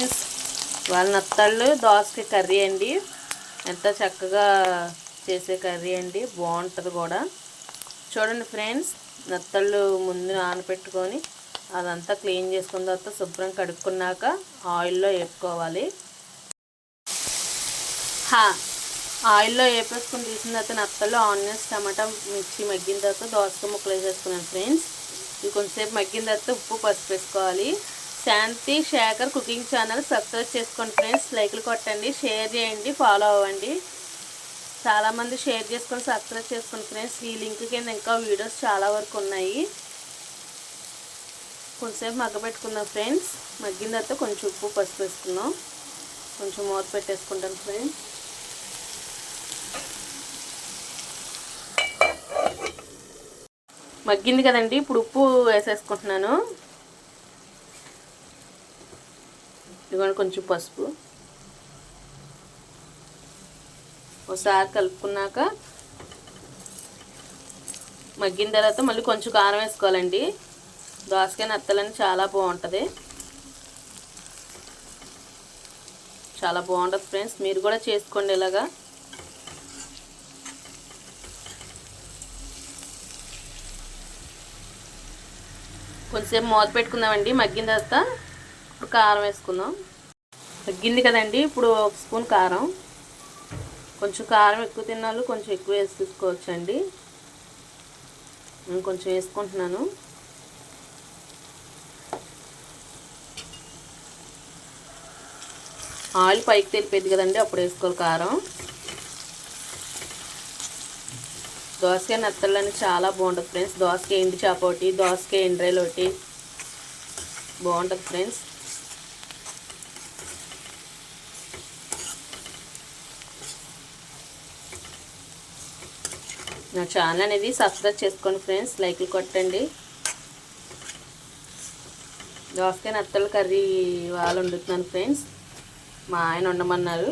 Friends, వాళ్ళ నత్తళ్ళు దోసకాయ curry అండి. ఎంత చక్కగా చేసే కర్రీ అండి, బాగుంటుంది కూడా. చూడండి ఫ్రెండ్స్, నత్తళ్ళు ముందు నానబెట్టుకొని అదంతా క్లీన్ చేసుకున్న తర్వాత శుభ్రం కడుక్కున్నాక ఆయిల్లో వేపుకోవాలి. ఆయిల్లో వేపేసుకుని తీసిన తర్వాత నత్తళ్ళు, ఆనియన్స్, టమాటా, మిర్చి మగ్గిన తర్వాత దోసకాయ ముక్కలు వేసేసుకున్నాను ఫ్రెండ్స్. ఇది కొంచెంసేపు మగ్గిన తర్వాత ఉప్పు, పసుపు వేసుకోవాలి. శాంతి శేఖర్ కుకింగ్ ఛానల్ సబ్స్క్రైబ్ చేసుకోండి ఫ్రెండ్స్. లైక్లు కొట్టండి, షేర్ చేయండి, ఫాలో అవ్వండి. చాలామంది షేర్ చేసుకొని సబ్స్క్రైబ్ చేసుకోండి ఫ్రెండ్స్. ఈ లింక్ కింద ఇంకా వీడియోస్ చాలా వరకు ఉన్నాయి. కొంచెంసేపు మగ్గబెట్టుకుందాం ఫ్రెండ్స్. మగ్గిన తర్వాత కొంచెం ఉప్పు, పసుపు వేసుకుందాం. కొంచెం మూత పెట్టేసుకుంటాను ఫ్రెండ్స్. మగ్గింది కదండి, ఇప్పుడు ఉప్పు వేసేసుకుంటున్నాను. ఇదిగోండి కొంచెం పసుపు. ఒకసారి కలుపుకున్నాక మగ్గిన తర్వాత మళ్ళీ కొంచెం కారం వేసుకోవాలండి. దోసకాయ నత్తలని చాలా బాగుంటుంది, చాలా బాగుంటుంది ఫ్రెండ్స్. మీరు కూడా చేసుకోండి ఇలాగా. కొంచెంసేపు మూత పెట్టుకుందామండి. మగ్గిన తర్వాత ఇప్పుడు కారం వేసుకుందాం. మగ్గింది కదండి, ఇప్పుడు 1 స్పూన్ కారం. కొంచెం కారం ఎక్కువ తిన్నాళ్ళు కొంచెం ఎక్కువ వేసి తీసుకోవచ్చండి. నేను కొంచెం వేసుకుంటున్నాను. ఆయిల్ పైకి తెలిపేది కదండి, అప్పుడు వేసుకోవాలి కారం. దోసకాయ నత్తళ్ళని చాలా బాగుంటుంది ఫ్రెండ్స్. దోసకాయ ఎండి చేప ఒకటి, దోసకాయ ఎండ్రాయిలు ఒకటి బాగుంటుంది ఫ్రెండ్స్. నా ఛానల్ అనేది సబ్స్క్రైబ్ చేసుకోండి ఫ్రెండ్స్. లైక్లు కొట్టండి. దోసకాయ నత్తల కర్రీ వాళ్ళు వండుతున్నాను ఫ్రెండ్స్. మా ఆయన వండమన్నారు.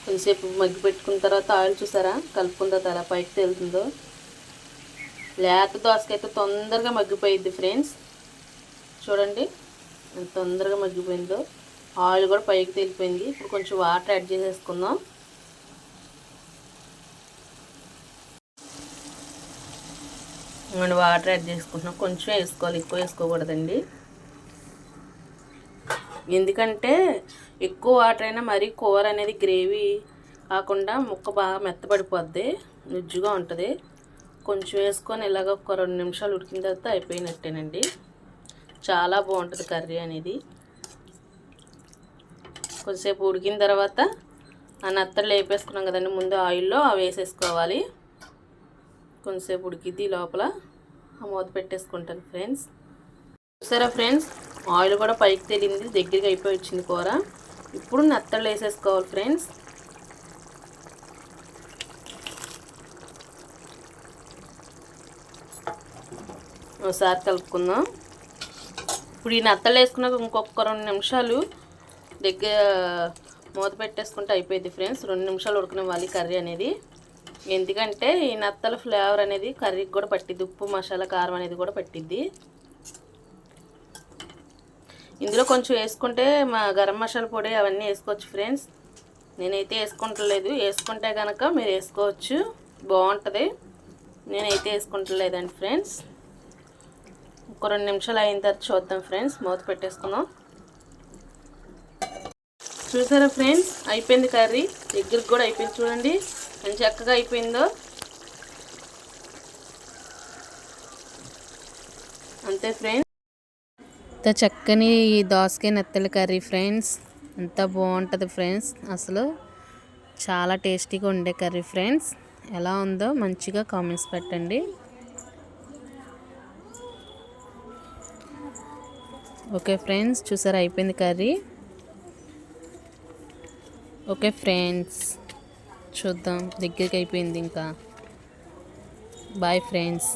కొంచెంసేపు మగ్గి పెట్టుకున్న తర్వాత ఆయిల్ చూసారా, కలుపుకున్న తర్వాత అలా పైకి తేలుతుందో. లేత దోసకాయ అయితే తొందరగా మగ్గిపోయింది ఫ్రెండ్స్. చూడండి ఎంత తొందరగా మగ్గిపోయిందో. ఆయిల్ కూడా పైకి తేలిపోయింది. ఇప్పుడు కొంచెం వాటర్ యాడ్ చేసేసుకుందాం. వాటర్ యాడ్ చేసుకుంటున్నాం. కొంచెం వేసుకోవాలి, ఎక్కువ వేసుకోకూడదండి. ఎందుకంటే ఎక్కువ వాటర్ అయినా మరీ కూర అనేది గ్రేవీ కాకుండా ముక్క బాగా మెత్తబడిపోద్ది, నుజ్జుగా ఉంటుంది. కొంచెం వేసుకొని ఇలాగ ఒక 2 నిమిషాలు ఉడికిన తర్వాత అయిపోయినట్టేనండి. చాలా బాగుంటుంది కర్రీ అనేది. కొంచెంసేపు ఉడికిన తర్వాత ఆ నత్తలు వేపేసుకున్నాం కదండి ముందు ఆయిల్లో, అవి వేసేసుకోవాలి. కొంచెంసేపు ఉడికిద్ది లోపల మూత పెట్టేసుకుంటాను ఫ్రెండ్స్. చూసారా ఫ్రెండ్స్, ఆయిల్ కూడా పైకి తేలింది, దగ్గరికి అయిపోయి వచ్చింది కూర. ఇప్పుడు నత్తలు వేసేసుకోవాలి ఫ్రెండ్స్. ఒకసారి కలుపుకుందాం. ఇప్పుడు ఈ నత్తలు వేసుకున్నాక ఇంకొక 2 నిమిషాలు దగ్గర మూత పెట్టేసుకుంటే అయిపోయింది ఫ్రెండ్స్. 2 నిమిషాలు ఉడకనివ్వాలి కర్రీ అనేది. ఎందుకంటే ఈ నత్తల ఫ్లేవర్ అనేది కర్రీకి కూడా పట్టిద్ది, ఉప్పు, మసాలా, కారం అనేది కూడా పట్టిద్ది. ఇందులో కొంచెం వేసుకుంటే మా గరం మసాలా పొడి అవన్నీ వేసుకోవచ్చు ఫ్రెండ్స్. నేనైతే వేసుకుంటలేదు. వేసుకుంటే కనుక మీరు వేసుకోవచ్చు, బాగుంటుంది. నేనైతే వేసుకుంటలేదండి ఫ్రెండ్స్. ఒక 2 నిమిషాలు అయిన తర్వాత చూద్దాం ఫ్రెండ్స్. మూత పెట్టేసుకుందాం. చూసారా ఫ్రెండ్స్, అయిపోయింది కర్రీ. దగ్గరికి కూడా అయిపోయింది. చూడండి ఎంత చక్కగా అయిపోయిందో. అంతే ఫ్రెండ్స్, ఇంత చక్కని దోసకాయ నత్తల కర్రీ ఫ్రెండ్స్. ఎంత బాగుంటుంది ఫ్రెండ్స్. అసలు చాలా టేస్టీగా ఉండే కర్రీ ఫ్రెండ్స్. ఎలా ఉందో మంచిగా కామెంట్స్ పెట్టండి. ఓకే ఫ్రెండ్స్, చూసారా అయిపోయింది కర్రీ. ఓకే ఫ్రెండ్స్, చూద్దాం, దగ్గరికి అయిపోయింది ఇంకా. Bye friends.